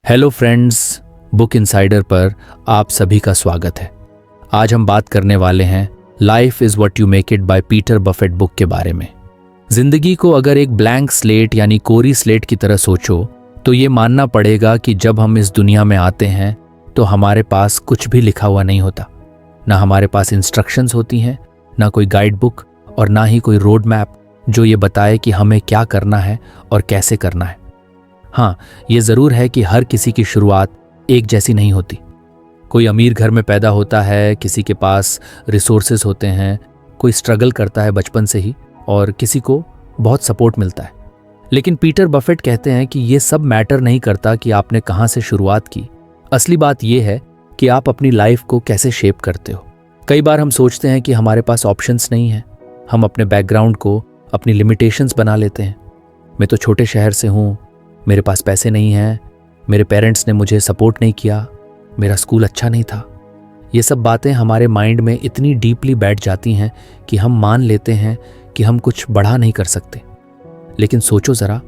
Hello friends, book insider पर आप सभी का स्वागत है। आज हम बात करने वाले हैं life is what you make it by Peter Buffett book के बारे में। जिंदगी को अगर एक ब्लैंक स्लेट यानी कोरी स्लेट की तरह सोचो तो ये मानना पड़ेगा कि जब हम इस दुनिया में आते हैं तो हमारे पास कुछ भी लिखा हुआ नहीं होता। ना हमारे पास इंस्ट्रक्शंस होती हैं, ना कोई गाइड बुक और ना ही कोई रोड मैप जो ये बताए कि हमें क्या करना है और कैसे करना है। हाँ, ये ज़रूर है कि हर किसी की शुरुआत एक जैसी नहीं होती। कोई अमीर घर में पैदा होता है, किसी के पास रिसोर्सेज होते हैं, कोई स्ट्रगल करता है बचपन से ही और किसी को बहुत सपोर्ट मिलता है। लेकिन पीटर बफेट कहते हैं कि ये सब मैटर नहीं करता कि आपने कहाँ से शुरुआत की। असली बात ये है कि आप अपनी लाइफ को कैसे शेप करते हो। कई बार हम सोचते हैं कि हमारे पास ऑप्शंस नहीं हैं। हम अपने बैकग्राउंड को अपनी लिमिटेशंस बना लेते हैं। मैं तो छोटे शहर से हूँ, मेरे पास पैसे नहीं हैं, मेरे पेरेंट्स ने मुझे सपोर्ट नहीं किया, मेरा स्कूल अच्छा नहीं था। ये सब बातें हमारे माइंड में इतनी डीपली बैठ जाती हैं कि हम मान लेते हैं कि हम कुछ बड़ा नहीं कर सकते। लेकिन सोचो ज़रा,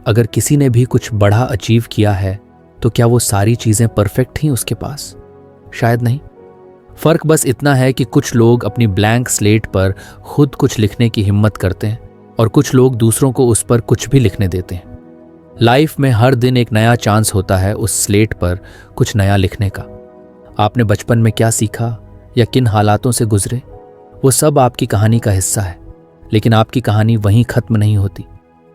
अगर किसी ने भी कुछ बड़ा अचीव किया है तो क्या वो सारी चीज़ें परफेक्ट थीं उसके पास? शायद नहीं। फ़र्क बस इतना है कि कुछ लोग अपनी ब्लैंक स्लेट पर खुद कुछ लिखने की हिम्मत करते हैं और कुछ लोग दूसरों को उस पर कुछ भी लिखने देते हैं। लाइफ में हर दिन एक नया चांस होता है उस स्लेट पर कुछ नया लिखने का। आपने बचपन में क्या सीखा या किन हालातों से गुजरे, वो सब आपकी कहानी का हिस्सा है। लेकिन आपकी कहानी वहीं ख़त्म नहीं होती।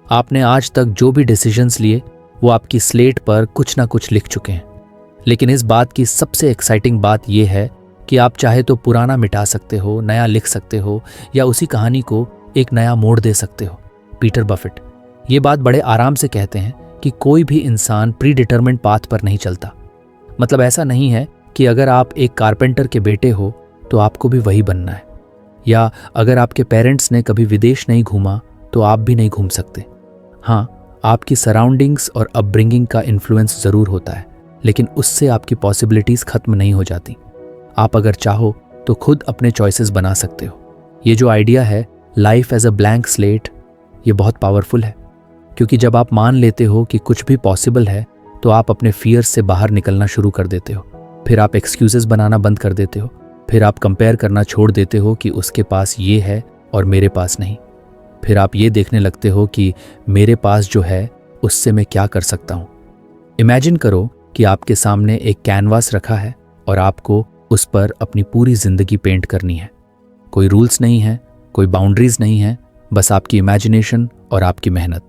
आपने आज तक जो भी डिसीजंस लिए वो आपकी स्लेट पर कुछ ना कुछ लिख चुके हैं। लेकिन इस बात की सबसे एक्साइटिंग बात यह है कि आप चाहे तो पुराना मिटा सकते हो, नया लिख सकते हो या उसी कहानी को एक नया मोड़ दे सकते हो। पीटर बफेट ये बात बड़े आराम से कहते हैं कि कोई भी इंसान प्री डिटरमिन्ड पाथ पर नहीं चलता। मतलब ऐसा नहीं है कि अगर आप एक कारपेंटर के बेटे हो तो आपको भी वही बनना है, या अगर आपके पेरेंट्स ने कभी विदेश नहीं घूमा तो आप भी नहीं घूम सकते। हाँ, आपकी सराउंडिंग्स और अपब्रिंगिंग का इन्फ्लुएंस ज़रूर होता है, लेकिन उससे आपकी पॉसिबिलिटीज़ ख़त्म नहीं हो जाती। आप अगर चाहो तो खुद अपने चॉइसेस बना सकते हो। ये जो आइडिया है life as a blank slate, ये बहुत पावरफुल है, क्योंकि जब आप मान लेते हो कि कुछ भी पॉसिबल है तो आप अपने फियर्स से बाहर निकलना शुरू कर देते हो। फिर आप एक्सक्यूजेस बनाना बंद कर देते हो। फिर आप कंपेयर करना छोड़ देते हो कि उसके पास ये है और मेरे पास नहीं। फिर आप ये देखने लगते हो कि मेरे पास जो है उससे मैं क्या कर सकता हूँ। इमेजिन करो कि आपके सामने एक कैनवास रखा है और आपको उस पर अपनी पूरी ज़िंदगी पेंट करनी है। कोई रूल्स नहीं है, कोई बाउंड्रीज नहीं है, बस आपकी इमेजिनेशन और आपकी मेहनत।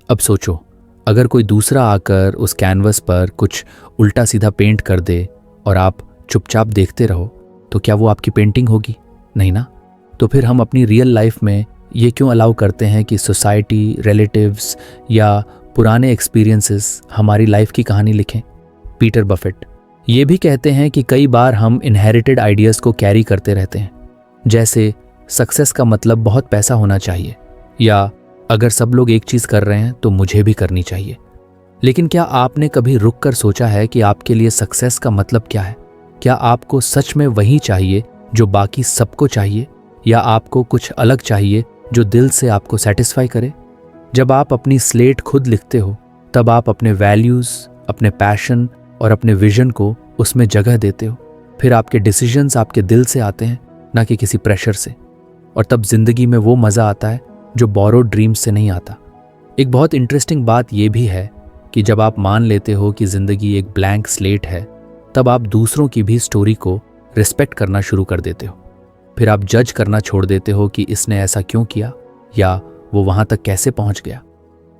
अब सोचो, अगर कोई दूसरा आकर उस कैनवस पर कुछ उल्टा सीधा पेंट कर दे और आप चुपचाप देखते रहो, तो क्या वो आपकी पेंटिंग होगी? नहीं ना। तो फिर हम अपनी रियल लाइफ में ये क्यों अलाउ करते हैं कि सोसाइटी, रिलेटिव्स या पुराने एक्सपीरियंसेस हमारी लाइफ की कहानी लिखें? पीटर बफेट ये भी कहते हैं कि कई बार हम इनहेरिटेड आइडियाज़ को कैरी करते रहते हैं, जैसे सक्सेस का मतलब बहुत पैसा होना चाहिए, या अगर सब लोग एक चीज़ कर रहे हैं तो मुझे भी करनी चाहिए। लेकिन क्या आपने कभी रुक कर सोचा है कि आपके लिए सक्सेस का मतलब क्या है? क्या आपको सच में वही चाहिए जो बाकी सबको चाहिए, या आपको कुछ अलग चाहिए जो दिल से आपको सेटिस्फाई करे? जब आप अपनी स्लेट खुद लिखते हो तब आप अपने वैल्यूज़, अपने पैशन और अपने विजन को उसमें जगह देते हो। फिर आपके डिसीजंस आपके दिल से आते हैं, ना कि किसी प्रेशर से। और तब जिंदगी में वो मज़ा आता है जो बोरोड ड्रीम्स से नहीं आता। एक बहुत इंटरेस्टिंग बात यह भी है कि जब आप मान लेते हो कि ज़िंदगी एक ब्लैंक स्लेट है, तब आप दूसरों की भी स्टोरी को रिस्पेक्ट करना शुरू कर देते हो। फिर आप जज करना छोड़ देते हो कि इसने ऐसा क्यों किया या वो वहाँ तक कैसे पहुँच गया,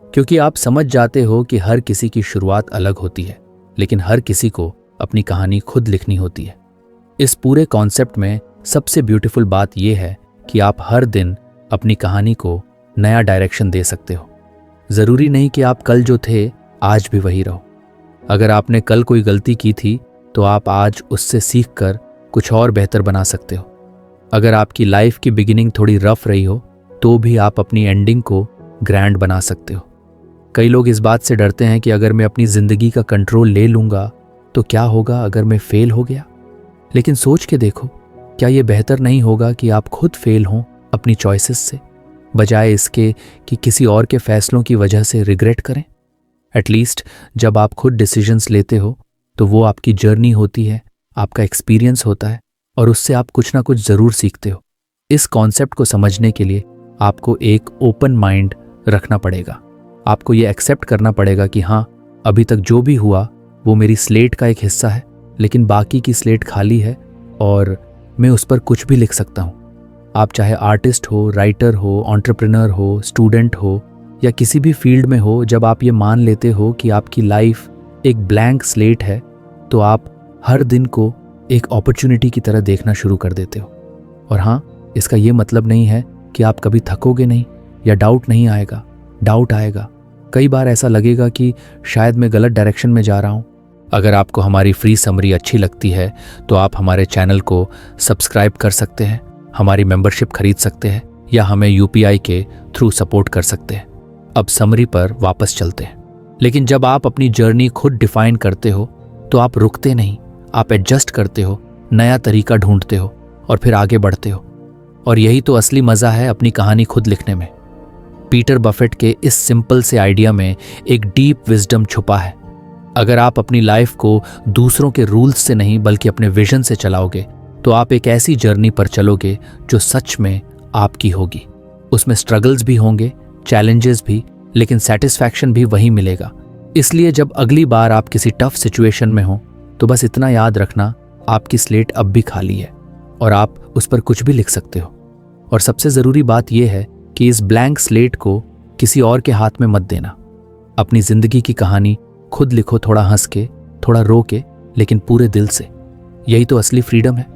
क्योंकि आप समझ जाते हो कि हर किसी की शुरुआत अलग होती है, लेकिन हर किसी को अपनी कहानी खुद लिखनी होती है। इस पूरे कॉन्सेप्ट में सबसे ब्यूटीफुल बात यह है कि आप हर दिन अपनी कहानी को नया डायरेक्शन दे सकते हो। ज़रूरी नहीं कि आप कल जो थे आज भी वही रहो। अगर आपने कल कोई गलती की थी तो आप आज उससे सीखकर कुछ और बेहतर बना सकते हो। अगर आपकी लाइफ की बिगिनिंग थोड़ी रफ रही हो तो भी आप अपनी एंडिंग को ग्रैंड बना सकते हो। कई लोग इस बात से डरते हैं कि अगर मैं अपनी ज़िंदगी का कंट्रोल ले लूँगा तो क्या होगा अगर मैं फेल हो गया। लेकिन सोच के देखो, क्या ये बेहतर नहीं होगा कि आप खुद फेल हों अपनी चॉइसेस से, बजाय इसके कि किसी और के फैसलों की वजह से रिग्रेट करें? एटलीस्ट जब आप खुद डिसीजंस लेते हो तो वो आपकी जर्नी होती है, आपका एक्सपीरियंस होता है और उससे आप कुछ ना कुछ ज़रूर सीखते हो। इस कॉन्सेप्ट को समझने के लिए आपको एक ओपन माइंड रखना पड़ेगा। आपको ये एक्सेप्ट करना पड़ेगा कि हाँ, अभी तक जो भी हुआ वो मेरी स्लेट का एक हिस्सा है, लेकिन बाकी की स्लेट खाली है और मैं उस पर कुछ भी लिख सकता हूँ। आप चाहे आर्टिस्ट हो, राइटर हो, एंटरप्रेन्योर हो, स्टूडेंट हो या किसी भी फील्ड में हो, जब आप ये मान लेते हो कि आपकी लाइफ एक ब्लैंक स्लेट है तो आप हर दिन को एक अपॉर्चुनिटी की तरह देखना शुरू कर देते हो। और हाँ, इसका ये मतलब नहीं है कि आप कभी थकोगे नहीं या डाउट नहीं आएगा। डाउट आएगा, कई बार ऐसा लगेगा कि शायद मैं गलत डायरेक्शन में जा रहा हूँ। अगर आपको हमारी फ्री समरी अच्छी लगती है तो आप हमारे चैनल को सब्सक्राइब कर सकते हैं, हमारी मेंबरशिप खरीद सकते हैं या हमें यूपीआई के थ्रू सपोर्ट कर सकते हैं। अब समरी पर वापस चलते हैं। लेकिन जब आप अपनी जर्नी खुद डिफाइन करते हो तो आप रुकते नहीं, आप एडजस्ट करते हो, नया तरीका ढूंढते हो और फिर आगे बढ़ते हो। और यही तो असली मज़ा है अपनी कहानी खुद लिखने में। पीटर बफेट के इस सिंपल से आइडिया में एक डीप विजडम छुपा है। अगर आप अपनी लाइफ को दूसरों के रूल्स से नहीं बल्कि अपने विजन से चलाओगे तो आप एक ऐसी जर्नी पर चलोगे जो सच में आपकी होगी। उसमें स्ट्रगल्स भी होंगे, चैलेंजेस भी, लेकिन सेटिस्फैक्शन भी वही मिलेगा। इसलिए जब अगली बार आप किसी टफ सिचुएशन में हो तो बस इतना याद रखना, आपकी स्लेट अब भी खाली है और आप उस पर कुछ भी लिख सकते हो। और सबसे ज़रूरी बात यह है कि इस ब्लैंक स्लेट को किसी और के हाथ में मत देना। अपनी ज़िंदगी की कहानी खुद लिखो, थोड़ा हंस के, थोड़ा रो के, लेकिन पूरे दिल से। यही तो असली फ्रीडम है।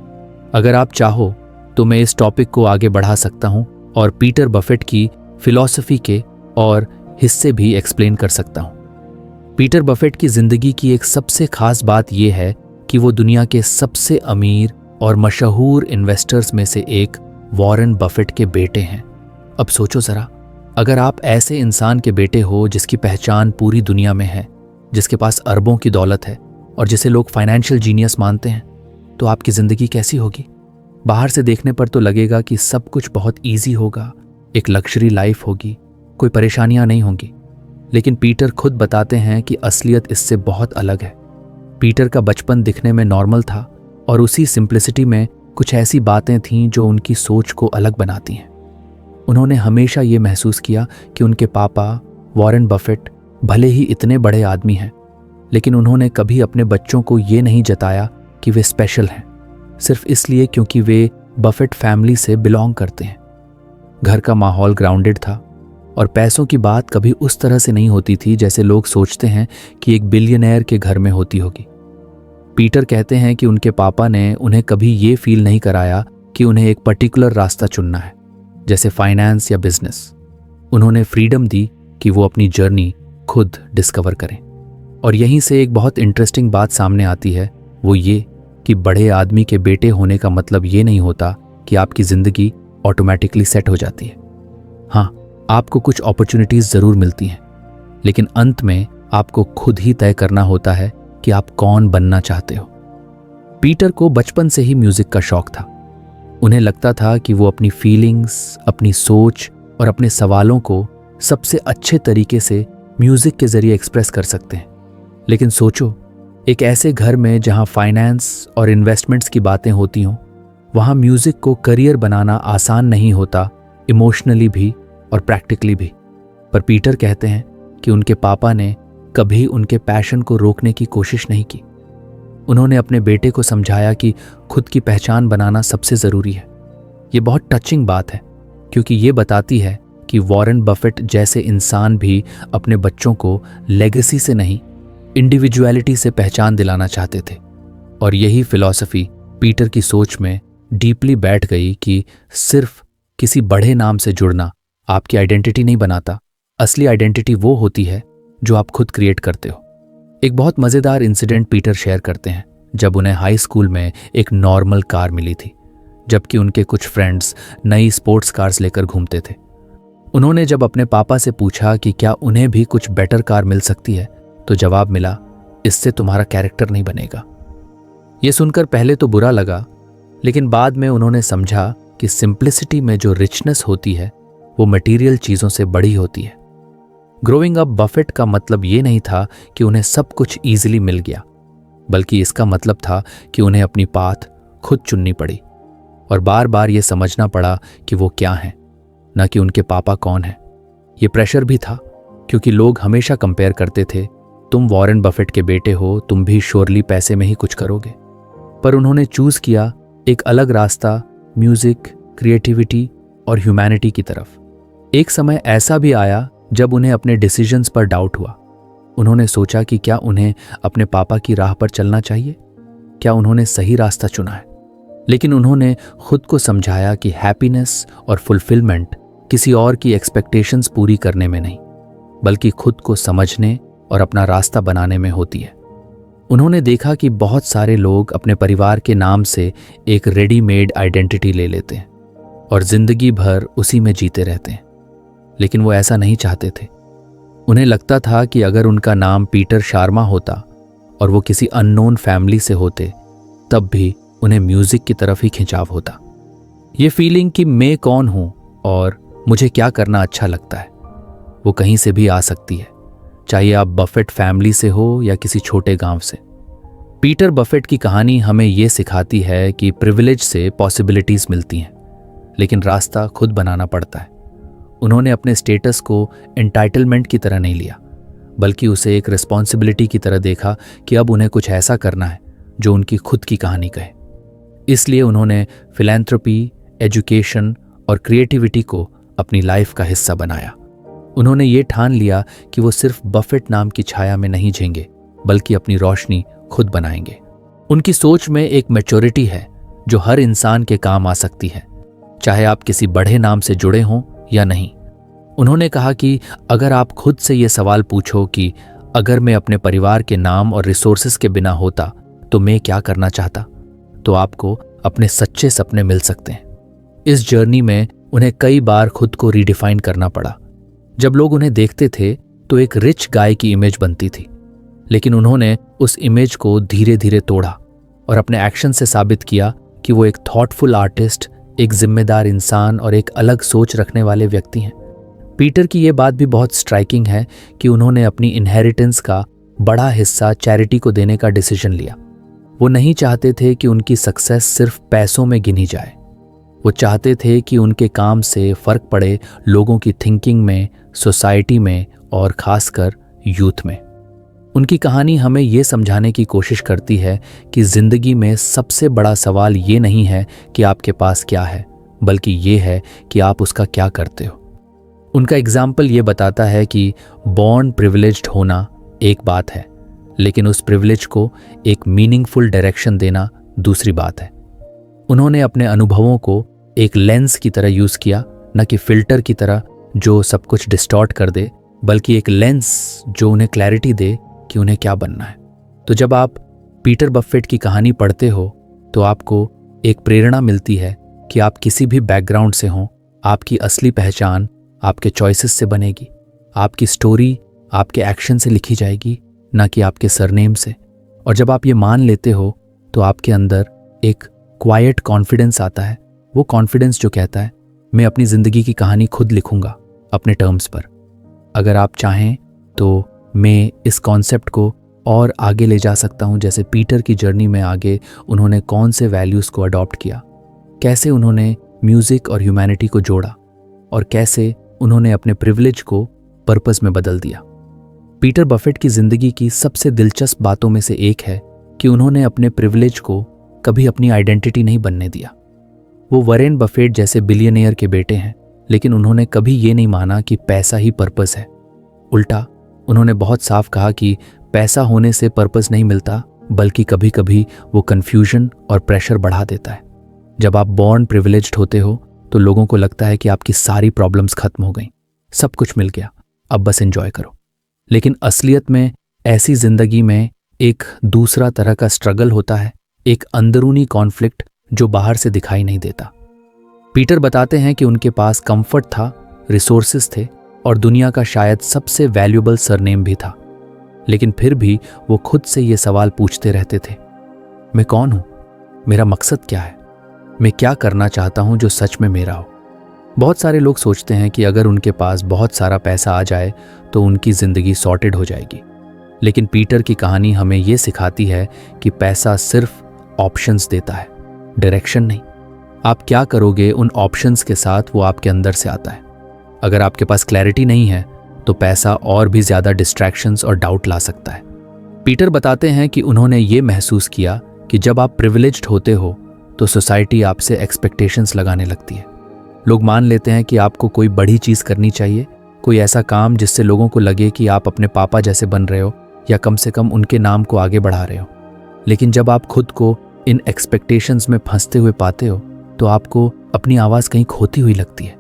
अगर आप चाहो तो मैं इस टॉपिक को आगे बढ़ा सकता हूँ और पीटर बफेट की फिलॉसफी के और हिस्से भी एक्सप्लेन कर सकता हूँ। पीटर बफेट की ज़िंदगी की एक सबसे खास बात यह है कि वो दुनिया के सबसे अमीर और मशहूर इन्वेस्टर्स में से एक वॉरेन बफेट के बेटे हैं। अब सोचो ज़रा, अगर आप ऐसे इंसान के बेटे हो जिसकी पहचान पूरी दुनिया में है, जिसके पास अरबों की दौलत है और जिसे लोग फाइनेंशियल जीनियस मानते हैं, तो आपकी ज़िंदगी कैसी होगी? बाहर से देखने पर तो लगेगा कि सब कुछ बहुत ईजी होगा, एक लग्जरी लाइफ होगी, कोई परेशानियां नहीं होंगी। लेकिन पीटर खुद बताते हैं कि असलियत इससे बहुत अलग है। पीटर का बचपन दिखने में नॉर्मल था और उसी सिंप्लिसिटी में कुछ ऐसी बातें थीं जो उनकी सोच को अलग बनाती हैं। उन्होंने हमेशा ये महसूस किया कि उनके पापा वॉरेन बफेट भले ही इतने बड़े आदमी हैं, लेकिन उन्होंने कभी अपने बच्चों को ये नहीं जताया कि वे स्पेशल हैं, सिर्फ इसलिए क्योंकि वे बफेट फैमिली से बिलोंग करते हैं। घर का माहौल ग्राउंडेड था और पैसों की बात कभी उस तरह से नहीं होती थी जैसे लोग सोचते हैं कि एक बिलियनेयर के घर में होती होगी। पीटर कहते हैं कि उनके पापा ने उन्हें कभी ये फील नहीं कराया कि उन्हें एक पर्टिकुलर रास्ता चुनना है, जैसे फाइनेंस या बिजनेस। उन्होंने फ्रीडम दी कि वो अपनी जर्नी खुद डिस्कवर करें। और यहीं से एक बहुत इंटरेस्टिंग बात सामने आती है, वो ये कि बड़े आदमी के बेटे होने का मतलब ये नहीं होता कि आपकी ज़िंदगी ऑटोमेटिकली सेट हो जाती है। हाँ, आपको कुछ अपॉर्चुनिटीज़ ज़रूर मिलती हैं, लेकिन अंत में आपको खुद ही तय करना होता है कि आप कौन बनना चाहते हो। पीटर को बचपन से ही म्यूज़िक का शौक था। उन्हें लगता था कि वो अपनी फीलिंग्स, अपनी सोच और अपने सवालों को सबसे अच्छे तरीके से म्यूज़िक के ज़रिए एक्सप्रेस कर सकते हैं। लेकिन सोचो, एक ऐसे घर में जहाँ फाइनेंस और इन्वेस्टमेंट्स की बातें होती हों, वहाँ म्यूज़िक को करियर बनाना आसान नहीं होता, इमोशनली भी और प्रैक्टिकली भी। पर पीटर कहते हैं कि उनके पापा ने कभी उनके पैशन को रोकने की कोशिश नहीं की। उन्होंने अपने बेटे को समझाया कि खुद की पहचान बनाना सबसे ज़रूरी है। ये बहुत टचिंग बात है, क्योंकि ये बताती है कि वॉरेन बफेट जैसे इंसान भी अपने बच्चों को लेगेसी से नहीं, इंडिविजुअलिटी से पहचान दिलाना चाहते थे। और यही फिलॉसफी पीटर की सोच में डीपली बैठ गई कि सिर्फ किसी बड़े नाम से जुड़ना आपकी आइडेंटिटी नहीं बनाता। असली आइडेंटिटी वो होती है जो आप खुद क्रिएट करते हो। एक बहुत मज़ेदार इंसिडेंट पीटर शेयर करते हैं जब उन्हें हाई स्कूल में एक नॉर्मल कार मिली थी, जबकि उनके कुछ फ्रेंड्स नई स्पोर्ट्स कार्स लेकर घूमते थे। उन्होंने जब अपने पापा से पूछा कि क्या उन्हें भी कुछ बेटर कार मिल सकती है, तो जवाब मिला, इससे तुम्हारा कैरेक्टर नहीं बनेगा। ये सुनकर पहले तो बुरा लगा, लेकिन बाद में उन्होंने समझा कि सिंप्लिसिटी में जो रिचनेस होती है वो मटेरियल चीज़ों से बड़ी होती है। ग्रोइंग अप बफेट का मतलब ये नहीं था कि उन्हें सब कुछ ईजिली मिल गया, बल्कि इसका मतलब था कि उन्हें अपनी पाथ खुद चुननी पड़ी और बार बार ये समझना पड़ा कि वो क्या हैं, न कि उनके पापा कौन हैं। ये प्रेशर भी था क्योंकि लोग हमेशा कंपेयर करते थे, तुम वॉरेन बफेट के बेटे हो, तुम भी श्योरली पैसे में ही कुछ करोगे। पर उन्होंने चूज किया एक अलग रास्ता, म्यूजिक, क्रिएटिविटी और ह्यूमैनिटी की तरफ। एक समय ऐसा भी आया जब उन्हें अपने डिसीजंस पर डाउट हुआ। उन्होंने सोचा कि क्या उन्हें अपने पापा की राह पर चलना चाहिए, क्या उन्होंने सही रास्ता चुना है। लेकिन उन्होंने खुद को समझाया कि हैप्पीनेस और फुलफिलमेंट किसी और की एक्सपेक्टेशंस पूरी करने में नहीं, बल्कि खुद को समझने और अपना रास्ता बनाने में होती है। उन्होंने देखा कि बहुत सारे लोग अपने परिवार के नाम से एक रेडीमेड आइडेंटिटी ले लेते हैं और जिंदगी भर उसी में जीते रहते हैं, लेकिन वो ऐसा नहीं चाहते थे। उन्हें लगता था कि अगर उनका नाम पीटर शार्मा होता और वो किसी अननोन फैमिली से होते, तब भी उन्हें म्यूजिक की तरफ ही खिंचाव होता। ये फीलिंग कि मैं कौन हूं और मुझे क्या करना अच्छा लगता है, वो कहीं से भी आ सकती है, चाहे आप बफेट फैमिली से हो या किसी छोटे गांव से। पीटर बफेट की कहानी हमें ये सिखाती है कि प्रिविलेज से पॉसिबिलिटीज मिलती हैं, लेकिन रास्ता खुद बनाना पड़ता है। उन्होंने अपने स्टेटस को एंटाइटलमेंट की तरह नहीं लिया, बल्कि उसे एक रिस्पॉन्सिबिलिटी की तरह देखा कि अब उन्हें कुछ ऐसा करना है जो उनकी खुद की कहानी कहे। इसलिए उन्होंने फिलैंथ्रोपी, एजुकेशन और क्रिएटिविटी को अपनी लाइफ का हिस्सा बनाया। उन्होंने ये ठान लिया कि वो सिर्फ बफेट नाम की छाया में नहीं जीएंगे, बल्कि अपनी रोशनी खुद बनाएंगे। उनकी सोच में एक मैच्योरिटी है जो हर इंसान के काम आ सकती है, चाहे आप किसी बड़े नाम से जुड़े हों या नहीं। उन्होंने कहा कि अगर आप खुद से ये सवाल पूछो कि अगर मैं अपने परिवार के नाम और रिसोर्सेज के बिना होता तो मैं क्या करना चाहता, तो आपको अपने सच्चे सपने मिल सकते हैं। इस जर्नी में उन्हें कई बार खुद को रीडिफाइन करना पड़ा। जब लोग उन्हें देखते थे तो एक रिच गाय की इमेज बनती थी, लेकिन उन्होंने उस इमेज को धीरे धीरे तोड़ा और अपने एक्शन से साबित किया कि वो एक थॉटफुल आर्टिस्ट, एक जिम्मेदार इंसान और एक अलग सोच रखने वाले व्यक्ति हैं। पीटर की ये बात भी बहुत स्ट्राइकिंग है कि उन्होंने अपनी इनहेरिटेंस का बड़ा हिस्सा चैरिटी को देने का डिसीजन लिया। वो नहीं चाहते थे कि उनकी सक्सेस सिर्फ पैसों में गिनी जाए। वो चाहते थे कि उनके काम से फर्क पड़े लोगों की थिंकिंग में, सोसाइटी में और खासकर यूथ में। उनकी कहानी हमें ये समझाने की कोशिश करती है कि जिंदगी में सबसे बड़ा सवाल ये नहीं है कि आपके पास क्या है, बल्कि ये है कि आप उसका क्या करते हो। उनका एग्जाम्पल ये बताता है कि बॉर्न प्रिविलेज्ड होना एक बात है, लेकिन उस प्रिविलेज को एक मीनिंगफुल डायरेक्शन देना दूसरी बात है। उन्होंने अपने अनुभवों को एक लेंस की तरह यूज किया, न कि फिल्टर की तरह जो सब कुछ डिस्टॉर्ट कर दे, बल्कि एक लेंस जो उन्हें क्लैरिटी दे कि उन्हें क्या बनना है। तो जब आप पीटर बफेट की कहानी पढ़ते हो तो आपको एक प्रेरणा मिलती है कि आप किसी भी बैकग्राउंड से हों, आपकी असली पहचान आपके चॉइसेस से बनेगी। आपकी स्टोरी आपके एक्शन से लिखी जाएगी, ना कि आपके सरनेम से। और जब आप ये मान लेते हो तो आपके अंदर एक क्वाइट कॉन्फिडेंस आता है, वो कॉन्फिडेंस जो कहता है मैं अपनी ज़िंदगी की कहानी खुद लिखूंगा अपने टर्म्स पर। अगर आप चाहें तो मैं इस कॉन्सेप्ट को और आगे ले जा सकता हूं, जैसे पीटर की जर्नी में आगे उन्होंने कौन से वैल्यूज़ को अडॉप्ट किया, कैसे उन्होंने म्यूज़िक और ह्यूमैनिटी को जोड़ा और कैसे उन्होंने अपने प्रिविलेज को पर्पस में बदल दिया। पीटर बफेट की ज़िंदगी की सबसे दिलचस्प बातों में से एक है कि उन्होंने अपने प्रिविलेज को कभी अपनी आइडेंटिटी नहीं बनने दिया। वो वॉरेन बफेट जैसे बिलियनियर के बेटे हैं, लेकिन उन्होंने कभी ये नहीं माना कि पैसा ही पर्पस है। उल्टा उन्होंने बहुत साफ कहा कि पैसा होने से पर्पस नहीं मिलता, बल्कि कभी कभी वो कन्फ्यूजन और प्रेशर बढ़ा देता है। जब आप बॉर्न प्रिविलेज्ड होते हो तो लोगों को लगता है कि आपकी सारी प्रॉब्लम्स खत्म हो गई, सब कुछ मिल गया, अब बस एंजॉय करो। लेकिन असलियत में ऐसी जिंदगी में एक दूसरा तरह का स्ट्रगल होता है, एक अंदरूनी कॉन्फ्लिक्ट जो बाहर से दिखाई नहीं देता। पीटर बताते हैं कि उनके पास कंफर्ट था, रिसोर्सेज थे और दुनिया का शायद सबसे वैल्यूएबल सरनेम भी था, लेकिन फिर भी वो खुद से ये सवाल पूछते रहते थे, मैं कौन हूं, मेरा मकसद क्या है, मैं क्या करना चाहता हूं जो सच में मेरा हो। बहुत सारे लोग सोचते हैं कि अगर उनके पास बहुत सारा पैसा आ जाए तो उनकी ज़िंदगी सॉर्टेड हो जाएगी। लेकिन पीटर की कहानी हमें ये सिखाती है कि पैसा सिर्फ ऑप्शंस देता है, डायरेक्शन नहीं। आप क्या करोगे उन ऑप्शंस के साथ वो आपके अंदर से आता है। अगर आपके पास क्लैरिटी नहीं है तो पैसा और भी ज़्यादा डिस्ट्रैक्शंस और डाउट ला सकता है। पीटर बताते हैं कि उन्होंने ये महसूस किया कि जब आप प्रिविलेज्ड होते हो तो सोसाइटी आपसे एक्सपेक्टेशंस लगाने लगती है। लोग मान लेते हैं कि आपको कोई बड़ी चीज़ करनी चाहिए, कोई ऐसा काम जिससे लोगों को लगे कि आप अपने पापा जैसे बन रहे हो या कम से कम उनके नाम को आगे बढ़ा रहे हो। लेकिन जब आप खुद को इन एक्सपेक्टेशंस में फंसते हुए पाते हो तो आपको अपनी आवाज़ कहीं खोती हुई लगती है।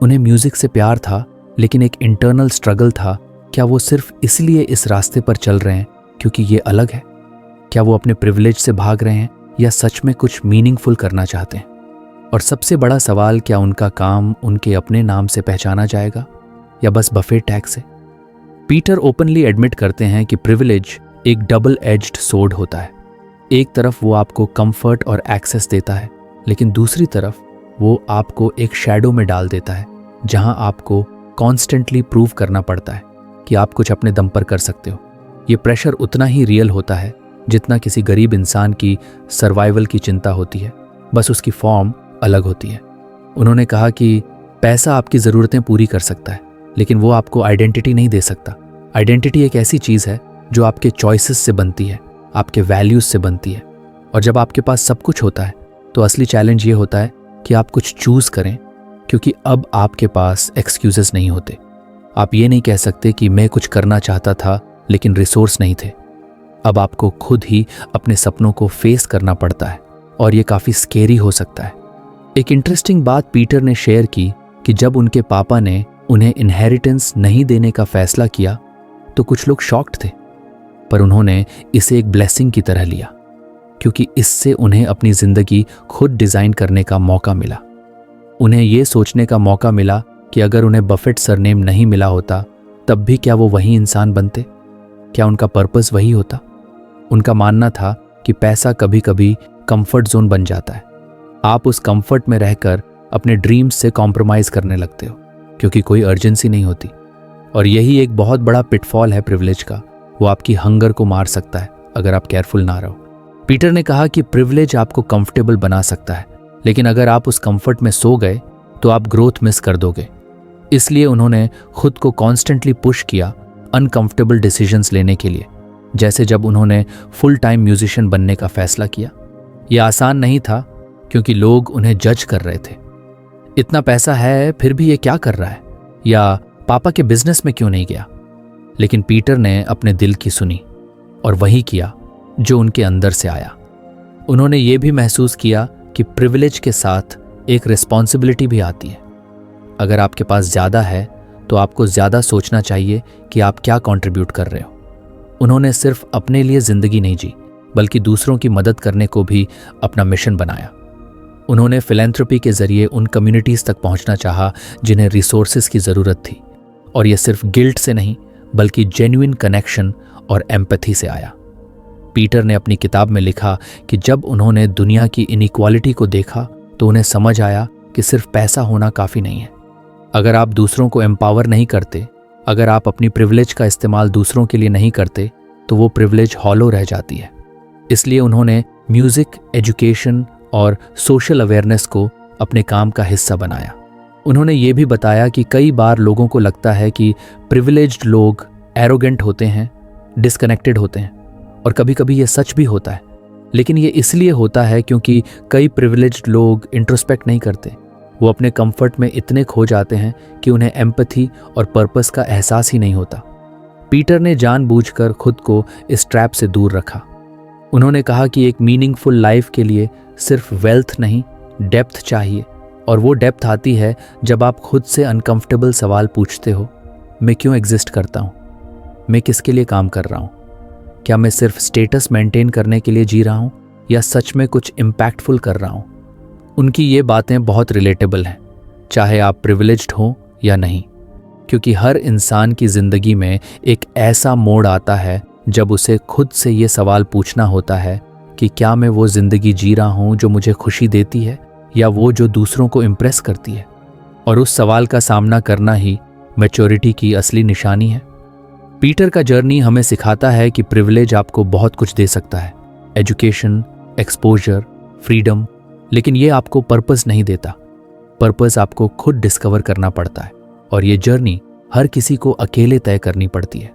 उन्हें म्यूज़िक से प्यार था, लेकिन एक इंटरनल स्ट्रगल था। क्या वो सिर्फ इसलिए इस रास्ते पर चल रहे हैं क्योंकि ये अलग है? क्या वो अपने प्रिविलेज से भाग रहे हैं या सच में कुछ मीनिंगफुल करना चाहते हैं? और सबसे बड़ा सवाल, क्या उनका काम उनके अपने नाम से पहचाना जाएगा या बस बफे टैग से? पीटर ओपनली एडमिट करते हैं कि प्रिविलेज एक डबल एज्ड सोर्ड होता है। एक तरफ वो आपको कंफर्ट और एक्सेस देता है, लेकिन दूसरी तरफ वो आपको एक शैडो में डाल देता है जहां आपको कॉन्स्टेंटली प्रूव करना पड़ता है कि आप कुछ अपने दम पर कर सकते हो। ये प्रेशर उतना ही रियल होता है जितना किसी गरीब इंसान की सर्वाइवल की चिंता होती है, बस उसकी फॉर्म अलग होती है। उन्होंने कहा कि पैसा आपकी ज़रूरतें पूरी कर सकता है, लेकिन वो आपको आइडेंटिटी नहीं दे सकता। आइडेंटिटी एक ऐसी चीज़ है जो आपके चॉइसेस से बनती है, आपके वैल्यूज़ से बनती है। और जब आपके पास सब कुछ होता है तो असली चैलेंज ये होता है कि आप कुछ चूज़ करें, क्योंकि अब आपके पास एक्सक्यूजेस नहीं होते। आप ये नहीं कह सकते कि मैं कुछ करना चाहता था लेकिन रिसोर्स नहीं थे। अब आपको खुद ही अपने सपनों को फेस करना पड़ता है और ये काफ़ी स्केरी हो सकता है। एक इंटरेस्टिंग बात पीटर ने शेयर की कि जब उनके पापा ने उन्हें इनहेरिटेंस नहीं देने का फैसला किया तो कुछ लोग शॉक्ड थे, पर उन्होंने इसे एक ब्लेसिंग की तरह लिया, क्योंकि इससे उन्हें अपनी ज़िंदगी खुद डिज़ाइन करने का मौका मिला। उन्हें ये सोचने का मौका मिला कि अगर उन्हें बफेट सरनेम नहीं मिला होता तब भी क्या वो वही इंसान बनते? क्या उनका पर्पस वही होता? उनका मानना था कि पैसा कभी कभी कंफर्ट जोन बन जाता है। आप उस कंफर्ट में रहकर अपने ड्रीम्स से कॉम्प्रोमाइज करने लगते हो क्योंकि कोई अर्जेंसी नहीं होती। और यही एक बहुत बड़ा पिटफॉल है प्रिविलेज का। वो आपकी हंगर को मार सकता है अगर आप केयरफुल ना रहो। पीटर ने कहा कि प्रिविलेज आपको कंफर्टेबल बना सकता है, लेकिन अगर आप उस कंफर्ट में सो गए तो आप ग्रोथ मिस कर दोगे। इसलिए उन्होंने खुद को कॉन्स्टेंटली पुश किया अनकंफर्टेबल डिसीजंस लेने के लिए, जैसे जब उन्होंने फुल टाइम म्यूजिशियन बनने का फैसला किया। यह आसान नहीं था क्योंकि लोग उन्हें जज कर रहे थे। इतना पैसा है फिर भी ये क्या कर रहा है, या पापा के बिजनेस में क्यों नहीं गया? लेकिन पीटर ने अपने दिल की सुनी और वही किया जो उनके अंदर से आया। उन्होंने ये भी महसूस किया कि प्रिविलेज के साथ एक रिस्पॉन्सिबिलिटी भी आती है। अगर आपके पास ज़्यादा है तो आपको ज़्यादा सोचना चाहिए कि आप क्या कंट्रीब्यूट कर रहे हो। उन्होंने सिर्फ अपने लिए ज़िंदगी नहीं जी, बल्कि दूसरों की मदद करने को भी अपना मिशन बनाया। उन्होंने फिलैंथ्रोपी के ज़रिए उन कम्युनिटीज़ तक पहुंचना चाहा जिन्हें रिसोर्सेज की ज़रूरत थी, और यह सिर्फ गिल्ट से नहीं बल्कि जेन्युइन कनेक्शन और एम्पैथी से आया। पीटर ने अपनी किताब में लिखा कि जब उन्होंने दुनिया की इनइक्वालिटी को देखा तो उन्हें समझ आया कि सिर्फ पैसा होना काफ़ी नहीं है। अगर आप दूसरों को एम्पावर नहीं करते, अगर आप अपनी प्रिविलेज का इस्तेमाल दूसरों के लिए नहीं करते, तो वो प्रिविलेज हॉलो रह जाती है। इसलिए उन्होंने म्यूज़िक, एजुकेशन और सोशल अवेयरनेस को अपने काम का हिस्सा बनाया। उन्होंने ये भी बताया कि कई बार लोगों को लगता है कि प्रिविलेज्ड लोग एरोगेंट होते हैं, डिस्कनेक्टेड होते हैं, और कभी कभी ये सच भी होता है। लेकिन ये इसलिए होता है क्योंकि कई प्रिविलेज्ड लोग इंट्रोस्पेक्ट नहीं करते। वो अपने कंफर्ट में इतने खो जाते हैं कि उन्हें एम्पैथी और पर्पस का एहसास ही नहीं होता। पीटर ने जानबूझकर खुद को इस ट्रैप से दूर रखा। उन्होंने कहा कि एक मीनिंगफुल लाइफ के लिए सिर्फ वेल्थ नहीं, डेप्थ चाहिए, और वो डेप्थ आती है जब आप खुद से अनकंफर्टेबल सवाल पूछते हो। मैं क्यों एग्जिस्ट करता हूँ? मैं किसके लिए काम कर रहा हूँ? क्या मैं सिर्फ स्टेटस मेंटेन करने के लिए जी रहा हूँ या सच में कुछ इम्पैक्टफुल कर रहा हूँ? उनकी ये बातें बहुत रिलेटेबल हैं, चाहे आप प्रिविलेज्ड हो या नहीं, क्योंकि हर इंसान की ज़िंदगी में एक ऐसा मोड़ आता है जब उसे खुद से ये सवाल पूछना होता है कि क्या मैं वो ज़िंदगी जी रहा हूँ जो मुझे खुशी देती है, या वो जो दूसरों को इम्प्रेस करती है। और उस सवाल का सामना करना ही मैच्योरिटी की असली निशानी है। पीटर का जर्नी हमें सिखाता है कि प्रिविलेज आपको बहुत कुछ दे सकता है, एजुकेशन, एक्सपोजर, फ्रीडम, लेकिन ये आपको पर्पस नहीं देता। पर्पस आपको खुद डिस्कवर करना पड़ता है और ये जर्नी हर किसी को अकेले तय करनी पड़ती है।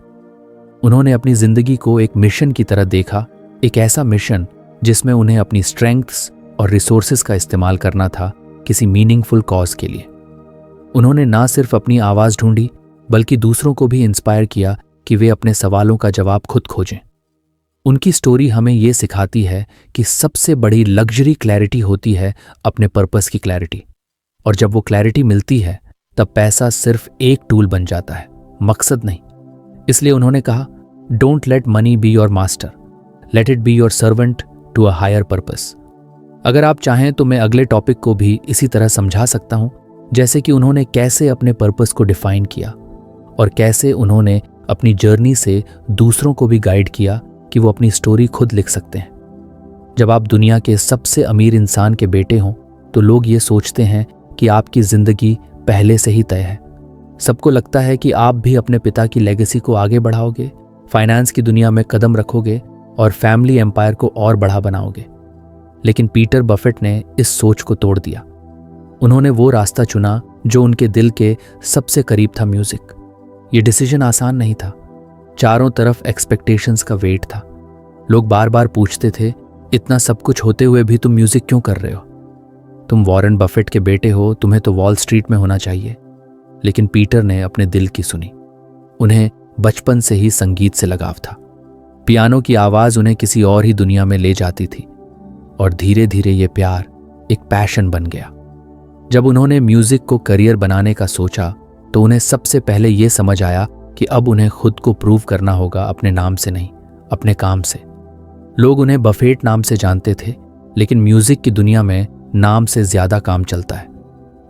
उन्होंने अपनी जिंदगी को एक मिशन की तरह देखा, एक ऐसा मिशन जिसमें उन्हें अपनी स्ट्रेंथ्स और रिसोर्सेज का इस्तेमाल करना था किसी मीनिंगफुल कॉज के लिए। उन्होंने ना सिर्फ अपनी आवाज़ ढूंढी बल्कि दूसरों को भी इंस्पायर किया कि वे अपने सवालों का जवाब खुद खोजें। उनकी स्टोरी हमें ये सिखाती है कि सबसे बड़ी लग्जरी क्लैरिटी होती है अपने पर्पस की क्लैरिटी, और जब वो क्लैरिटी मिलती है तब पैसा सिर्फ एक टूल बन जाता है, मकसद नहीं। इसलिए उन्होंने कहा, don't let money be your master, let it be your servant to a higher purpose. अगर आप चाहें तो मैं अगले टॉपिक को भी इसी तरह समझा सकता हूं, जैसे कि उन्होंने कैसे अपने पर्पस को डिफाइन किया और कैसे उन्होंने अपनी जर्नी से दूसरों को भी गाइड किया कि वो अपनी स्टोरी खुद लिख सकते हैं। जब आप दुनिया के सबसे अमीर इंसान के बेटे हों तो लोग ये सोचते हैं कि आपकी जिंदगी पहले से ही तय है। सबको लगता है कि आप भी अपने पिता की लेगेसी को आगे बढ़ाओगे, फाइनेंस की दुनिया में कदम रखोगे और फैमिली एम्पायर को और बड़ा बनाओगे। लेकिन पीटर बफेट ने इस सोच को तोड़ दिया। उन्होंने वो रास्ता चुना जो उनके दिल के सबसे करीब था, म्यूजिक। ये डिसीजन आसान नहीं था। चारों तरफ एक्सपेक्टेशंस का वेट था। लोग बार बार पूछते थे, इतना सब कुछ होते हुए भी तुम म्यूजिक क्यों कर रहे हो? तुम वॉरेन बफेट के बेटे हो, तुम्हें तो वॉल स्ट्रीट में होना चाहिए। लेकिन पीटर ने अपने दिल की सुनी। उन्हें बचपन से ही संगीत से लगाव था। पियानो की आवाज उन्हें किसी और ही दुनिया में ले जाती थी और धीरे धीरे ये प्यार एक पैशन बन गया। जब उन्होंने म्यूजिक को करियर बनाने का सोचा तो उन्हें सबसे पहले ये समझ आया कि अब उन्हें खुद को प्रूव करना होगा, अपने नाम से नहीं, अपने काम से। लोग उन्हें बफेट नाम से जानते थे, लेकिन म्यूजिक की दुनिया में नाम से ज्यादा काम चलता है।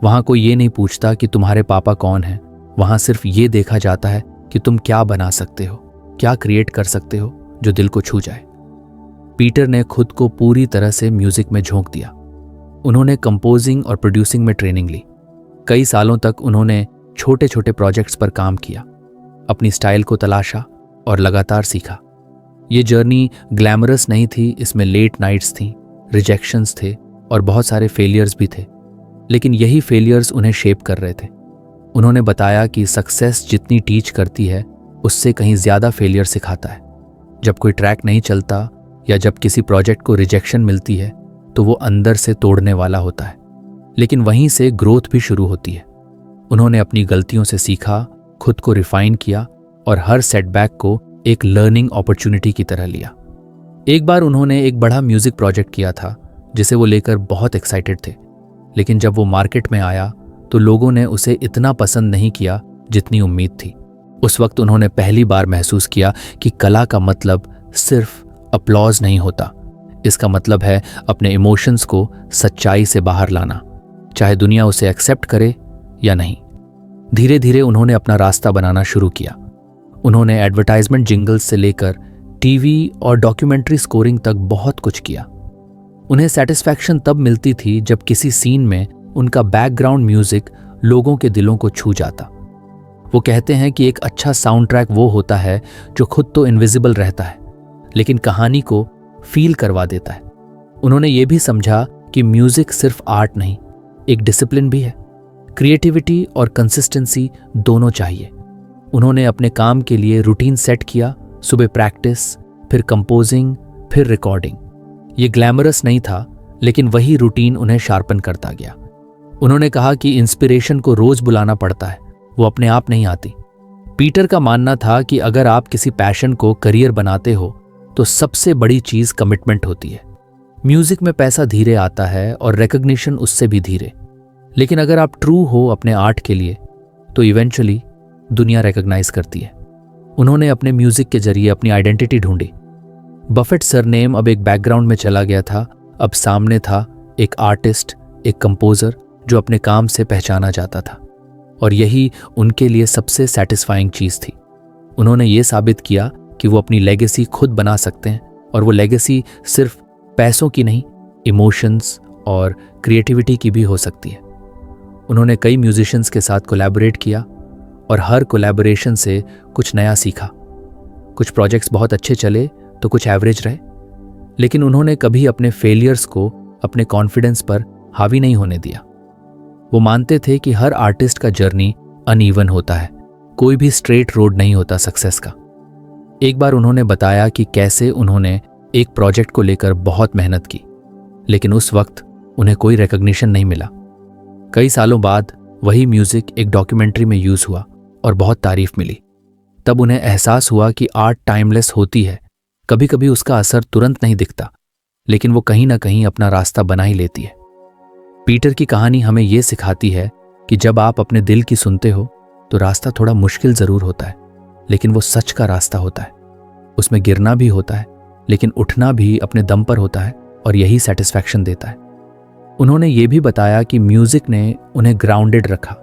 वहां कोई ये नहीं पूछता कि तुम्हारे पापा कौन हैं, वहां सिर्फ ये देखा जाता है कि तुम क्या बना सकते हो, क्या क्रिएट कर सकते हो जो दिल को छू जाए। पीटर ने खुद को पूरी तरह से म्यूजिक में झोंक दिया। उन्होंने कंपोजिंग और प्रोड्यूसिंग में ट्रेनिंग ली। कई सालों तक उन्होंने छोटे छोटे प्रोजेक्ट्स पर काम किया, अपनी स्टाइल को तलाशा और लगातार सीखा। ये जर्नी ग्लैमरस नहीं थी, इसमें लेट नाइट्स थी, रिजेक्शंस थे और बहुत सारे फेलियर्स भी थे। लेकिन यही फेलियर्स उन्हें शेप कर रहे थे। उन्होंने बताया कि सक्सेस जितनी टीच करती है उससे कहीं ज्यादा फेलियर सिखाता है। जब कोई ट्रैक नहीं चलता या जब किसी प्रोजेक्ट को रिजेक्शन मिलती है तो वो अंदर से तोड़ने वाला होता है, लेकिन वहीं से ग्रोथ भी शुरू होती है। उन्होंने अपनी गलतियों से सीखा, खुद को रिफाइन किया और हर सेटबैक को एक लर्निंग अपॉर्चुनिटी की तरह लिया। एक बार उन्होंने एक बड़ा म्यूजिक प्रोजेक्ट किया था जिसे वो लेकर बहुत एक्साइटेड थे, लेकिन जब वो मार्केट में आया तो लोगों ने उसे इतना पसंद नहीं किया जितनी उम्मीद थी। उस वक्त उन्होंने पहली बार महसूस किया कि कला का मतलब सिर्फ अपलॉज नहीं होता। इसका मतलब है अपने इमोशंस को सच्चाई से बाहर लाना, चाहे दुनिया उसे एक्सेप्ट करे या नहीं। धीरे धीरे उन्होंने अपना रास्ता बनाना शुरू किया। उन्होंने एडवर्टाइजमेंट जिंगल्स से लेकर टीवी और डॉक्यूमेंट्री स्कोरिंग तक बहुत कुछ किया। उन्हें सेटिस्फैक्शन तब मिलती थी जब किसी सीन में उनका बैकग्राउंड म्यूजिक लोगों के दिलों को छू जाता। वो कहते हैं कि एक अच्छा साउंड ट्रैक वो होता है जो खुद तो इनविजिबल रहता है लेकिन कहानी को फील करवा देता है। उन्होंने ये भी समझा कि म्यूजिक सिर्फ आर्ट नहीं, एक डिसिप्लिन भी है। क्रिएटिविटी और कंसिस्टेंसी दोनों चाहिए। उन्होंने अपने काम के लिए रूटीन सेट किया, सुबह प्रैक्टिस, फिर कंपोजिंग, फिर रिकॉर्डिंग। ये ग्लैमरस नहीं था, लेकिन वही रूटीन उन्हें शार्पन करता गया। उन्होंने कहा कि इंस्पिरेशन को रोज बुलाना पड़ता है, वो अपने आप नहीं आती। पीटर का मानना था कि अगर आप किसी पैशन को करियर बनाते हो तो सबसे बड़ी चीज कमिटमेंट होती है। म्यूजिक में पैसा धीरे आता है और रिकॉग्निशन उससे भी धीरे, लेकिन अगर आप ट्रू हो अपने आर्ट के लिए तो इवेंचुअली दुनिया रिकॉग्नाइज करती है। उन्होंने अपने म्यूजिक के जरिए अपनी आइडेंटिटी ढूंढी। बफेट सरनेम अब एक बैकग्राउंड में चला गया था, अब सामने था एक आर्टिस्ट, एक कंपोजर जो अपने काम से पहचाना जाता था, और यही उनके लिए सबसे सेटिस्फाइंग चीज थी। उन्होंने ये साबित किया कि वो अपनी लेगेसी खुद बना सकते हैं, और वो लेगेसी सिर्फ पैसों की नहीं, इमोशंस और क्रिएटिविटी की भी हो सकती है। उन्होंने कई म्यूजिशियंस के साथ कोलैबोरेट किया और हर कोलैबोरेशन से कुछ नया सीखा। कुछ प्रोजेक्ट्स बहुत अच्छे चले तो कुछ एवरेज रहे, लेकिन उन्होंने कभी अपने फेलियर्स को अपने कॉन्फिडेंस पर हावी नहीं होने दिया। वो मानते थे कि हर आर्टिस्ट का जर्नी अनइवन होता है, कोई भी स्ट्रेट रोड नहीं होता सक्सेस का। एक बार उन्होंने बताया कि कैसे उन्होंने एक प्रोजेक्ट को लेकर बहुत मेहनत की, लेकिन उस वक्त उन्हें कोई रिकॉग्निशन नहीं मिला। कई सालों बाद वही म्यूजिक एक डॉक्यूमेंट्री में यूज हुआ और बहुत तारीफ मिली। तब उन्हें एहसास हुआ कि आर्ट टाइमलेस होती है। कभी कभी उसका असर तुरंत नहीं दिखता, लेकिन वो कहीं ना कहीं अपना रास्ता बना ही लेती है। पीटर की कहानी हमें ये सिखाती है कि जब आप अपने दिल की सुनते हो तो रास्ता थोड़ा मुश्किल जरूर होता है, लेकिन वो सच का रास्ता होता है। उसमें गिरना भी होता है, लेकिन उठना भी अपने दम पर होता है और यही सेटिस्फैक्शन देता है। उन्होंने ये भी बताया कि म्यूजिक ने उन्हें ग्राउंडेड रखा।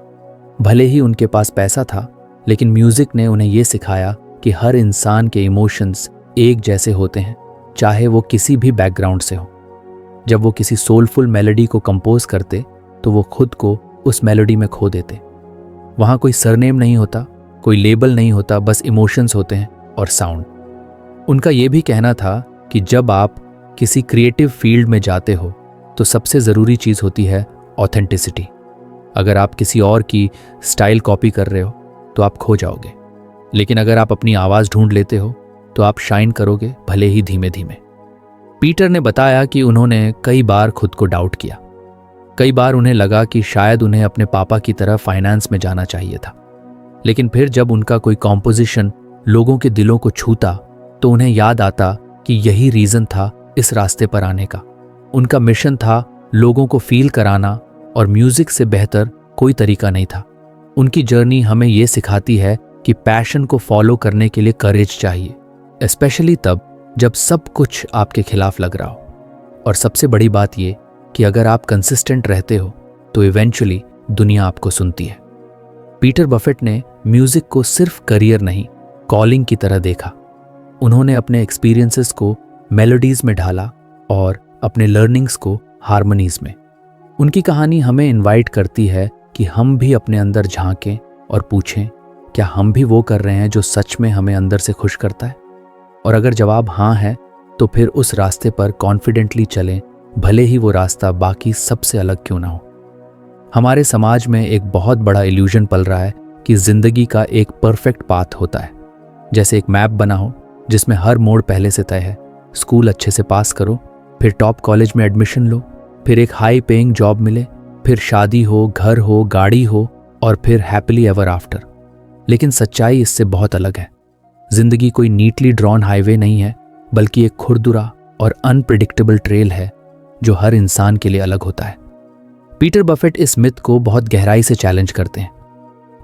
भले ही उनके पास पैसा था, लेकिन म्यूजिक ने उन्हें ये सिखाया कि हर इंसान के इमोशंस एक जैसे होते हैं, चाहे वो किसी भी बैकग्राउंड से हो। जब वो किसी सोलफुल मेलोडी को कंपोज करते तो वो खुद को उस मेलोडी में खो देते। वहाँ कोई सरनेम नहीं होता, कोई लेबल नहीं होता, बस इमोशंस होते हैं और साउंड। उनका ये भी कहना था कि जब आप किसी क्रिएटिव फील्ड में जाते हो तो सबसे ज़रूरी चीज़ होती है ऑथेंटिसिटी। अगर आप किसी और की स्टाइल कॉपी कर रहे हो तो आप खो जाओगे, लेकिन अगर आप अपनी आवाज़ ढूंढ लेते हो तो आप शाइन करोगे, भले ही धीमे धीमे। पीटर ने बताया कि उन्होंने कई बार खुद को डाउट किया। कई बार उन्हें लगा कि शायद उन्हें अपने पापा की तरह फाइनेंस में जाना चाहिए था, लेकिन फिर जब उनका कोई कॉम्पोजिशन लोगों के दिलों को छूता तो उन्हें याद आता कि यही रीज़न था इस रास्ते पर आने का। उनका मिशन था लोगों को फील कराना, और म्यूजिक से बेहतर कोई तरीका नहीं था। उनकी जर्नी हमें ये सिखाती है कि पैशन को फॉलो करने के लिए करेज चाहिए, स्पेशली तब जब सब कुछ आपके खिलाफ लग रहा हो। और सबसे बड़ी बात ये कि अगर आप कंसिस्टेंट रहते हो तो इवेंचुअली दुनिया आपको सुनती है। पीटर बफेट ने म्यूजिक को सिर्फ करियर नहीं, कॉलिंग की तरह देखा। उन्होंने अपने एक्सपीरियंसेस को मेलोडीज में ढाला और अपने लर्निंग्स को हारमोनीज में। उनकी कहानी हमें इनवाइट करती है कि हम भी अपने अंदर झांकें और पूछें, क्या हम भी वो कर रहे हैं जो सच में हमें अंदर से खुश करता है? और अगर जवाब हाँ है तो फिर उस रास्ते पर कॉन्फिडेंटली चलें, भले ही वो रास्ता बाकी सबसे अलग क्यों ना हो। हमारे समाज में एक बहुत बड़ा इल्यूजन पल रहा है कि जिंदगी का एक परफेक्ट पाथ होता है, जैसे एक मैप बना हो जिसमें हर मोड़ पहले से तय है। स्कूल अच्छे से पास करो, फिर टॉप कॉलेज में एडमिशन लो, फिर एक हाई पेइंग जॉब मिले, फिर शादी हो, घर हो, गाड़ी हो, और फिर हैप्पीली एवर आफ्टर। लेकिन सच्चाई इससे बहुत अलग है। जिंदगी कोई नीटली ड्रॉन हाईवे नहीं है, बल्कि एक खुरदुरा और अनप्रिडिक्टेबल ट्रेल है जो हर इंसान के लिए अलग होता है। पीटर बफेट इस मिथ को बहुत गहराई से चैलेंज करते हैं।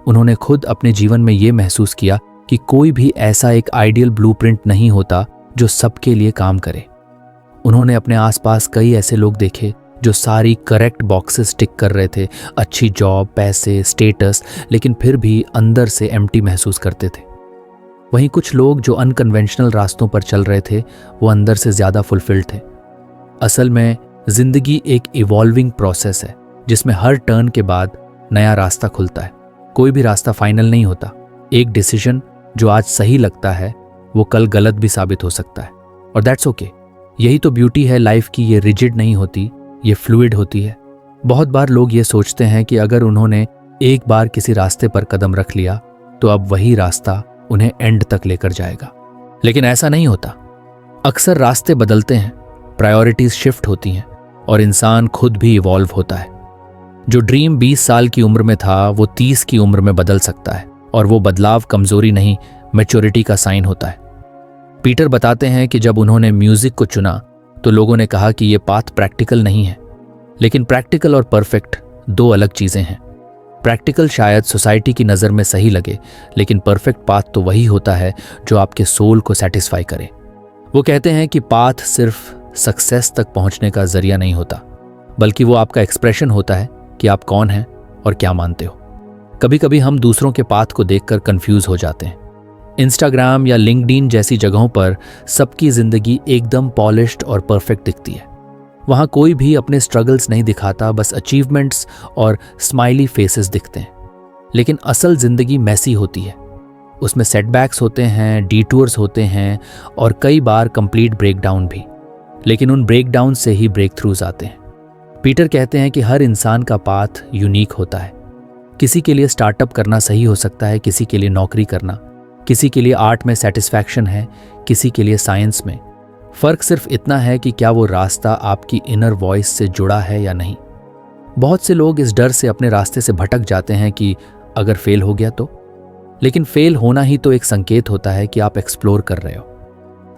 उन्होंने खुद अपने जीवन में ये महसूस किया कि कोई भी ऐसा एक आइडियल ब्लूप्रिंट नहीं होता जो सबके लिए काम करे। उन्होंने अपने आसपास कई ऐसे लोग देखे जो सारी करेक्ट बॉक्सेस टिक कर रहे थे, अच्छी जॉब, पैसे, स्टेटस, लेकिन फिर भी अंदर से एम्प्टी महसूस करते थे। वहीं कुछ लोग जो अनकन्वेंशनल रास्तों पर चल रहे थे, वो अंदर से ज़्यादा फुलफिल्ड थे। असल में जिंदगी एक इवॉल्विंग प्रोसेस है जिसमें हर टर्न के बाद नया रास्ता खुलता है। कोई भी रास्ता फाइनल नहीं होता। एक डिसीजन जो आज सही लगता है वो कल गलत भी साबित हो सकता है, और दैट्स ओके। यही तो ब्यूटी है लाइफ की, ये रिजिड नहीं होती, ये फ्लूइड होती है। बहुत बार लोग ये सोचते हैं कि अगर उन्होंने एक बार किसी रास्ते पर कदम रख लिया तो अब वही रास्ता उन्हें एंड तक लेकर जाएगा, लेकिन ऐसा नहीं होता। अक्सर रास्ते बदलते हैं, प्रायोरिटीज शिफ्ट होती हैं और इंसान खुद भी इवॉल्व होता है। जो ड्रीम 20 साल की उम्र में था वो 30 की उम्र में बदल सकता है, और वो बदलाव कमजोरी नहीं, मैच्योरिटी का साइन होता है। पीटर बताते हैं कि जब उन्होंने म्यूजिक को चुना तो लोगों ने कहा कि ये पाथ प्रैक्टिकल नहीं है, लेकिन प्रैक्टिकल और परफेक्ट दो अलग चीजें हैं। प्रैक्टिकल शायद सोसाइटी की नज़र में सही लगे, लेकिन परफेक्ट पाथ तो वही होता है जो आपके सोल को सेटिस्फाई करे। वो कहते हैं कि पाथ सिर्फ सक्सेस तक पहुंचने का जरिया नहीं होता, बल्कि वो आपका एक्सप्रेशन होता है कि आप कौन हैं और क्या मानते हो। कभी कभी हम दूसरों के पाथ को देखकर कंफ्यूज हो जाते हैं। इंस्टाग्राम या लिंक्डइन जैसी जगहों पर सबकी जिंदगी एकदम पॉलिश्ड और परफेक्ट दिखती है। वहाँ कोई भी अपने स्ट्रगल्स नहीं दिखाता, बस अचीवमेंट्स और स्माइली फेसेस दिखते हैं। लेकिन असल जिंदगी मैसी होती है, उसमें सेटबैक्स होते हैं, डिटूर्स होते हैं और कई बार कंप्लीट ब्रेकडाउन भी। लेकिन उन ब्रेकडाउन से ही ब्रेक थ्रूज आते हैं। पीटर कहते हैं कि हर इंसान का पाथ यूनिक होता है। किसी के लिए स्टार्टअप करना सही हो सकता है, किसी के लिए नौकरी करना, किसी के लिए आर्ट में सेटिस्फैक्शन है, किसी के लिए साइंस में। फर्क सिर्फ इतना है कि क्या वो रास्ता आपकी इनर वॉइस से जुड़ा है या नहीं। बहुत से लोग इस डर से अपने रास्ते से भटक जाते हैं कि अगर फेल हो गया तो। लेकिन फेल होना ही तो एक संकेत होता है कि आप एक्सप्लोर कर रहे हो।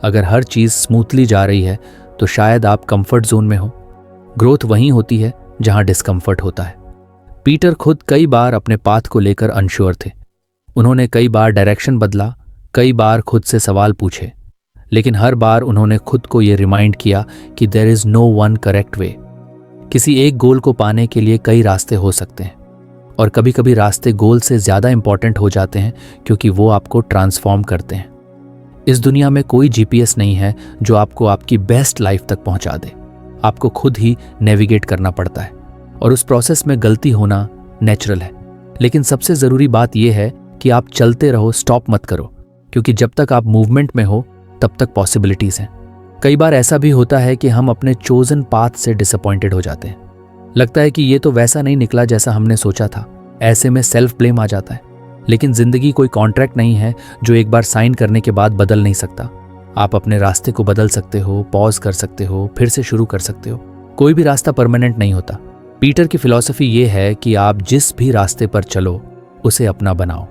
अगर हर चीज़ स्मूथली जा रही है तो शायद आप कंफर्ट जोन में हो। ग्रोथ वहीं होती है जहां डिस्कम्फर्ट होता है। पीटर खुद कई बार अपने पाथ को लेकर अनश्योर थे। उन्होंने कई बार डायरेक्शन बदला, कई बार खुद से सवाल पूछे, लेकिन हर बार उन्होंने खुद को ये रिमाइंड किया कि there is no one correct way. किसी एक गोल को पाने के लिए कई रास्ते हो सकते हैं और कभी कभी रास्ते गोल से ज़्यादा इंपॉर्टेंट हो जाते हैं क्योंकि वो आपको ट्रांसफॉर्म करते हैं। इस दुनिया में कोई जीपीएस नहीं है जो आपको आपकी बेस्ट लाइफ तक पहुंचा दे। आपको खुद ही नेविगेट करना पड़ता है और उस प्रोसेस में गलती होना नेचुरल है। लेकिन सबसे ज़रूरी बात यह है कि आप चलते रहो, स्टॉप मत करो, क्योंकि जब तक आप मूवमेंट में हो तब तक पॉसिबिलिटीज़ हैं। कई बार ऐसा भी होता है कि हम अपने चोजन पाथ से डिसअपॉइंटेड हो जाते हैं। लगता है कि ये तो वैसा नहीं निकला जैसा हमने सोचा था। ऐसे में सेल्फ ब्लेम आ जाता है। लेकिन जिंदगी कोई कॉन्ट्रैक्ट नहीं है जो एक बार साइन करने के बाद बदल नहीं सकता। आप अपने रास्ते को बदल सकते हो, पॉज कर सकते हो, फिर से शुरू कर सकते हो। कोई भी रास्ता परमानेंट नहीं होता। पीटर की फिलॉसफी ये है कि आप जिस भी रास्ते पर चलो उसे अपना बनाओ।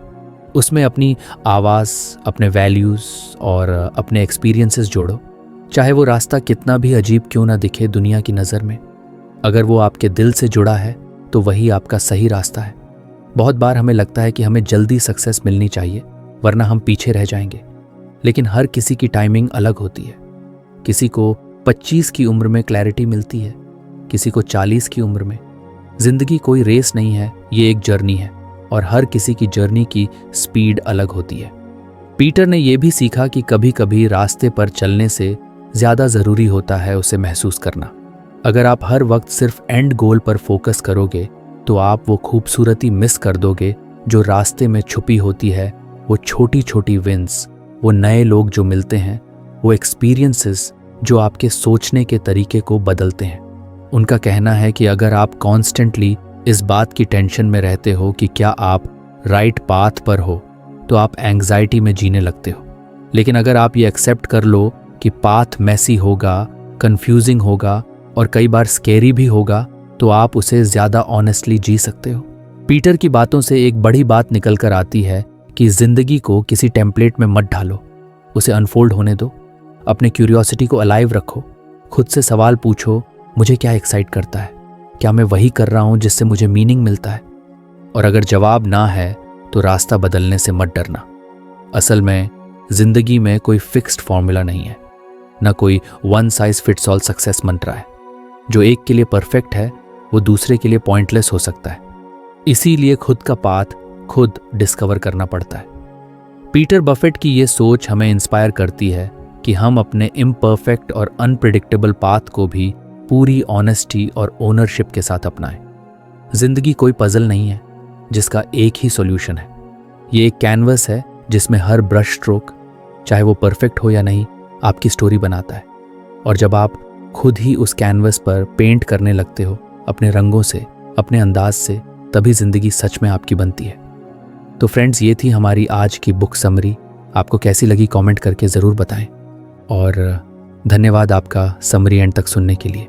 उसमें अपनी आवाज़, अपने वैल्यूज़ और अपने एक्सपीरियंसेस जोड़ो। चाहे वो रास्ता कितना भी अजीब क्यों ना दिखे दुनिया की नज़र में, अगर वो आपके दिल से जुड़ा है तो वही आपका सही रास्ता है। बहुत बार हमें लगता है कि हमें जल्दी सक्सेस मिलनी चाहिए वरना हम पीछे रह जाएंगे। लेकिन हर किसी की टाइमिंग अलग होती है। किसी को 25 की उम्र में क्लैरिटी मिलती है, किसी को 40 की उम्र में। जिंदगी कोई रेस नहीं है, ये एक जर्नी है और हर किसी की जर्नी की स्पीड अलग होती है। पीटर ने यह भी सीखा कि कभी कभी रास्ते पर चलने से ज़्यादा ज़रूरी होता है उसे महसूस करना। अगर आप हर वक्त सिर्फ एंड गोल पर फोकस करोगे तो आप वो खूबसूरती मिस कर दोगे जो रास्ते में छुपी होती है। वो छोटी छोटी विंस, वो नए लोग जो मिलते हैं, वो एक्सपीरियंसेस जो आपके सोचने के तरीके को बदलते हैं। उनका कहना है कि अगर आप कॉन्स्टेंटली इस बात की टेंशन में रहते हो कि क्या आप राइट पाथ पर हो तो आप एंग्जाइटी में जीने लगते हो। लेकिन अगर आप ये एक्सेप्ट कर लो कि पाथ मैसी होगा, कंफ्यूजिंग होगा और कई बार स्केरी भी होगा तो आप उसे ज़्यादा ऑनेस्टली जी सकते हो। पीटर की बातों से एक बड़ी बात निकल कर आती है कि जिंदगी को किसी टेम्पलेट में मत ढालो, उसे अनफोल्ड होने दो। अपने क्यूरियोसिटी को अलाइव रखो। खुद से सवाल पूछो, मुझे क्या एक्साइट करता है? क्या मैं वही कर रहा हूँ जिससे मुझे मीनिंग मिलता है? और अगर जवाब ना है तो रास्ता बदलने से मत डरना। असल में जिंदगी में कोई फिक्स्ड फॉर्मूला नहीं है, ना कोई one size fits all success mantra है। जो एक के लिए परफेक्ट है वो दूसरे के लिए पॉइंटलेस हो सकता है। इसीलिए खुद का पाथ खुद डिस्कवर करना पड़ता है। पीटर बफेट की ये सोच हमें इंस्पायर करती है कि हम अपने इम्परफेक्ट और अनप्रिडिक्टेबल पाथ को भी पूरी ऑनेस्टी और ओनरशिप के साथ अपनाएं। जिंदगी कोई पजल नहीं है जिसका एक ही सॉल्यूशन है। ये एक कैनवस है जिसमें हर ब्रश स्ट्रोक, चाहे वो परफेक्ट हो या नहीं, आपकी स्टोरी बनाता है। और जब आप खुद ही उस कैनवस पर पेंट करने लगते हो अपने रंगों से, अपने अंदाज से, तभी जिंदगी सच में आपकी बनती है। तो फ्रेंड्स, ये थी हमारी आज की बुक समरी। आपको कैसी लगी कमेंट करके ज़रूर बताएं और धन्यवाद आपका समरी एंड तक सुनने के लिए।